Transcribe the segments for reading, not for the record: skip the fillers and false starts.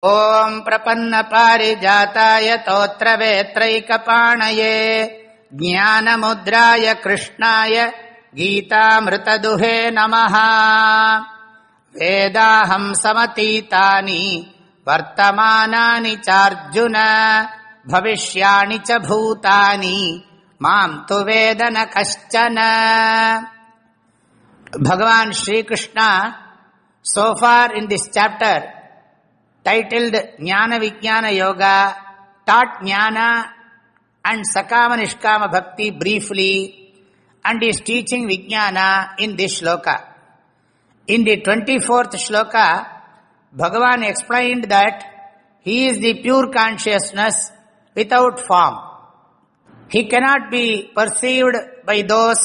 ஓம் பிரபன்ன பாரிஜாதாய தோத்ரவேத்ரைகபாணயே ஞானமுத்ராய கிருஷ்ணாய கீதாமிருததுஹே நமஹ. வேதாஹம் சமதீதானி வர்த்தமானானி சார்ஜுன பவிஷ்யாணி ச பூதானி மாம் து வேத ந கஷ்சன. Bhagavan Shri Krishna, so far in this chapter titled Jnana Vijnana Yoga, taught Jnana and Sakama Nishkama Bhakti briefly and is teaching Vijnana in this shloka. In the 24th shloka, Bhagavan explained that he is the pure consciousness without form. He cannot be perceived by those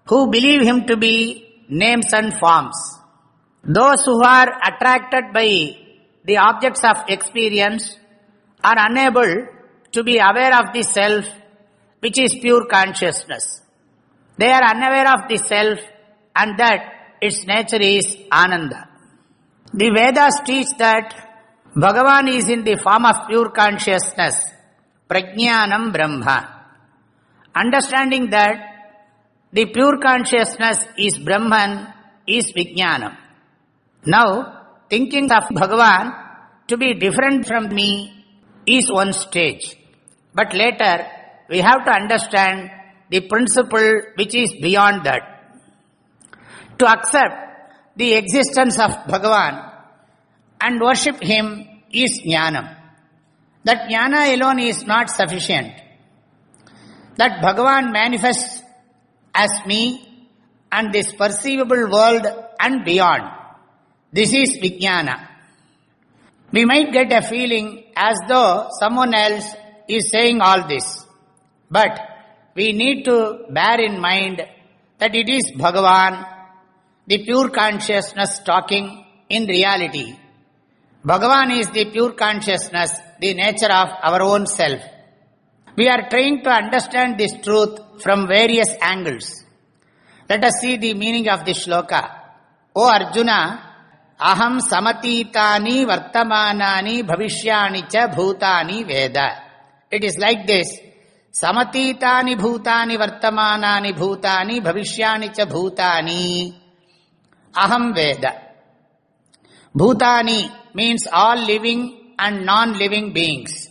who believe him to be names and forms. Those who are attracted by the objects of experience are unable to be aware of the self, which is pure consciousness. They are unaware of the self and that its nature is Ananda. The Vedas teach that Bhagavan is in the form of pure consciousness, Prajnanam Brahma. Understanding that the pure consciousness is Brahman is Vijnanam. Now, thinking of Bhagavan to be different from me is one stage. But later, we have to understand the principle which is beyond that. To accept the existence of Bhagavan and worship him is Jnanam. That Jnana alone is not sufficient. That Bhagavan manifests as me and this perceivable world and beyond. This is Vijnana. We might get a feeling as though someone else is saying all this. But we need to bear in mind that it is Bhagavan, the pure consciousness talking in reality. Bhagavan is the pure consciousness, the nature of our own self. We are trying to understand this truth from various angles. Let us see the meaning of this shloka. O Arjuna, aham samatitani vartamanani bhavishyani cha bhutani veda. It is like this. Samatitani bhutani vartamanani bhutani bhavishyani cha bhutani aham veda. Bhutani means all living and non-living beings.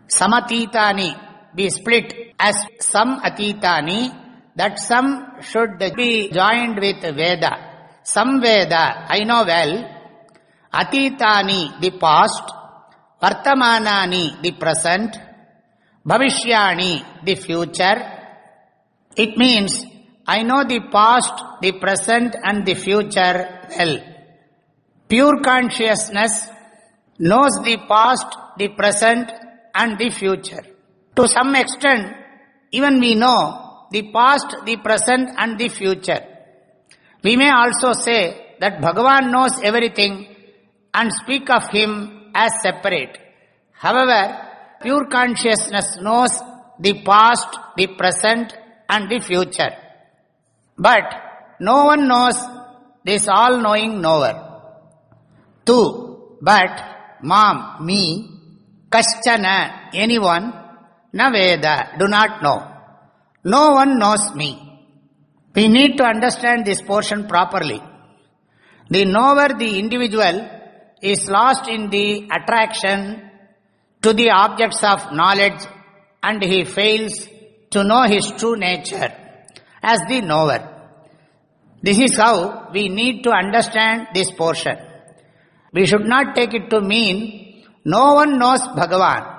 Samatitani be split as some atitani, that some should be joined with Veda. Some Veda, I know well. Atitani, the past. Vartamanani, the present. Bhavishyani, the future. It means, I know the past, the present and the future well. Pure consciousness knows the past, the present and the future. To some extent, even we know the past, the present and the future. We may also say that Bhagavan knows everything and speak of him as separate. However, pure consciousness knows the past, the present and the future. But no one knows this all-knowing knower. 2. But Mam, me, Kaschana, anyone, na Veda, do not know. No one knows me. We need to understand this portion properly. The knower, the individual, is lost in the attraction to the objects of knowledge and he fails to know his true nature as the knower. This is how we need to understand this portion. We should not take it to mean no one knows Bhagavan.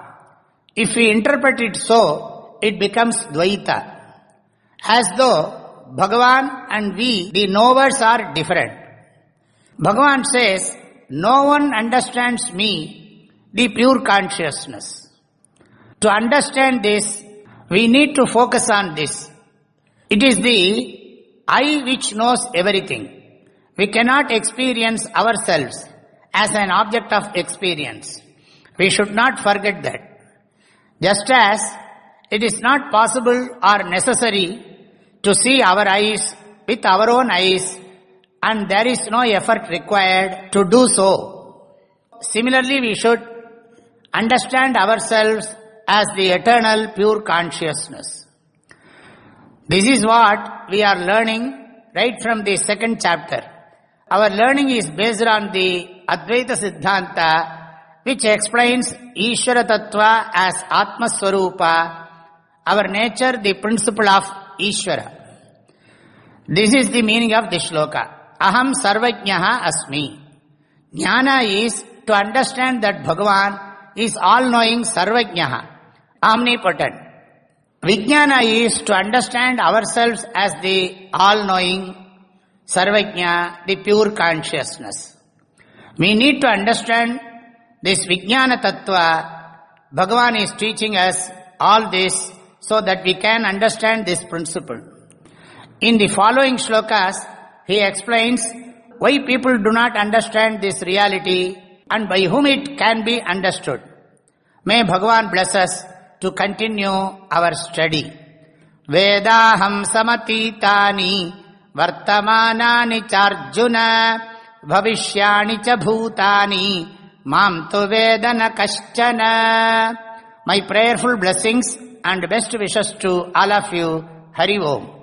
If we interpret it so, it becomes Dvaita, as though Bhagavan and we, the knowers, are different. Bhagavan says, no one understands me, the pure consciousness. To understand this, we need to focus on this. It is the I which knows everything. We cannot experience ourselves as an object of experience. We should not forget that. Just as it is not possible or necessary to see our eyes with our own eyes and there is no effort required to do so. similarly we should understand ourselves as the eternal pure consciousness. This is what we are learning right from the second chapter. Our learning is based on the Advaita Siddhanta, which explains Ishvara Tattva as Atma Swarupa, our nature, the principle of Ishvara. This is the meaning of this shloka. Aham sarvajnaha asmi. Jnana is to understand that Bhagavan is all-knowing sarvajnaha, omnipotent. Vijnana is to understand ourselves as the all-knowing sarvajna, the pure consciousness. We need to understand this Vijnana Tattva. Bhagavan is teaching us all this so that we can understand this principle. In the following shlokas, he explains why people do not understand this reality and by whom it can be understood. May Bhagavan bless us to continue our study. Vedaham samatitani vartamanani charjuna bhavishyani cha bhutani mam tu vedana kaschana. My prayerful blessings and best wishes to all of you. Hari Om.